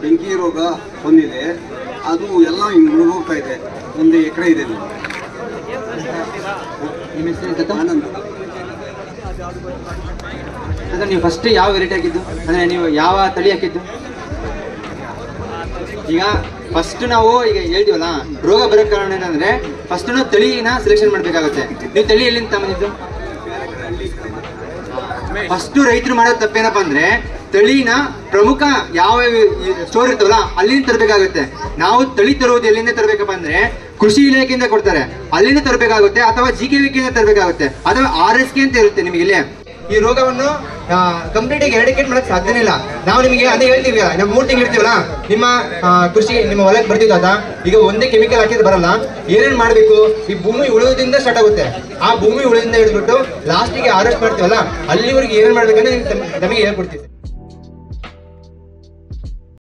ಬೆಂಕಿ ರೋಗ ಬಂದಿದೆ, ಅದು ಎಲ್ಲ ಹಿಂಗೆ ಮುಳುಗೋಗ್ತಾ ಇದೆ. 1 ಎಕರೆ ಇದೆ. ನಿಮ್ಮ ಹೆಸರು ಆನಂದ್. ಅಂದ್ರೆ ನೀವು ಫಸ್ಟ್ ಯಾವ ವೆರೈಟಿ ಹಾಕಿದ್ದು, ಅಂದರೆ ನೀವು ಯಾವ ತಳಿ ಹಾಕಿದ್ದು? ಈಗ ಫಸ್ಟ್ ನಾವು ಈಗ ಹೇಳ್ತೀವಲ್ಲ, ರೋಗ ಬರೋ ಕಾರಣ ಏನಂದ್ರೆ ಫಸ್ಟ್ ನಾವು ತಳಿನ ಸೆಲೆಕ್ಷನ್ ಮಾಡಬೇಕಾಗುತ್ತೆ. ನೀವು ತಳಿ ಎಲ್ಲಿಂದ ತಗೊಂಡಿದ್ದು? ಫಸ್ಟ್ ರೈತರು ಮಾಡೋದು ತಪ್ಪೇನಪ್ಪ ಅಂದ್ರೆ ತಳಿನ ಪ್ರಮುಖ ಯಾವ ಸ್ಟೋರ್ ಇರ್ತವಲ್ಲ ಅಲ್ಲಿಂದ ತರಬೇಕಾಗುತ್ತೆ. ನಾವು ತಳಿ ತರುವುದು ಎಲ್ಲಿಂದ ತರಬೇಕಪ್ಪ ಅಂದ್ರೆ ಕೃಷಿ ಇಲಾಖೆಯಿಂದ ಕೊಡ್ತಾರೆ, ಅಲ್ಲಿಂದ ತರಬೇಕಾಗುತ್ತೆ, ಅಥವಾ GKVK ತರಬೇಕಾಗುತ್ತೆ, ಅಥವಾ RSK ಅಂತ ಇರುತ್ತೆ ನಿಮಗೆ. ಇಲ್ಲಿ ಈ ರೋಗವನ್ನು ಕಂಪ್ಲೀಟ್ ಆಗಿ ಎರಾಡಿಕೇಟ್ ಮಾಡಕ್ ಸಾಧ್ಯನೇ ಇಲ್ಲ. ನಾವು ನಿಮಗೆ ಅದೇ ಹೇಳ್ತೀವಿ, ನಾವು 3 ತಿಂಗಳು ಇರ್ತೀವಲ್ಲ, ನಿಮ್ಮ ಕೃಷಿ ನಿಮ್ಮ ಹೊಲಕ್ಕೆ ಬರ್ತಿದ್ದ ಈಗ ಒಂದೇ ಕೆಮಿಕಲ್ ಹಾಕಿದ್ರೆ ಬರಲ್ಲ. ಏನೇನ್ ಮಾಡ್ಬೇಕು, ಈ ಭೂಮಿ ಉಳಿಯೋದ್ರಿಂದ ಸ್ಟಾರ್ಟ್ ಆಗುತ್ತೆ. ಆ ಭೂಮಿ ಉಳಿಯೋದ್ರಿಂದ ಹಿಡಿದ್ಬಿಟ್ಟು ಲಾಸ್ಟಿಗೆ ಹಾರ್ವೆಸ್ಟ್ ಮಾಡ್ತೀವಲ್ಲ, ಅಲ್ಲಿವರೆಗೆ ಏನೇನ್ ಮಾಡ್ಬೇಕಂದ್ರೆ ನಮಗೆ ಹೇಳ್ಕೊಡ್ತೀವಿ.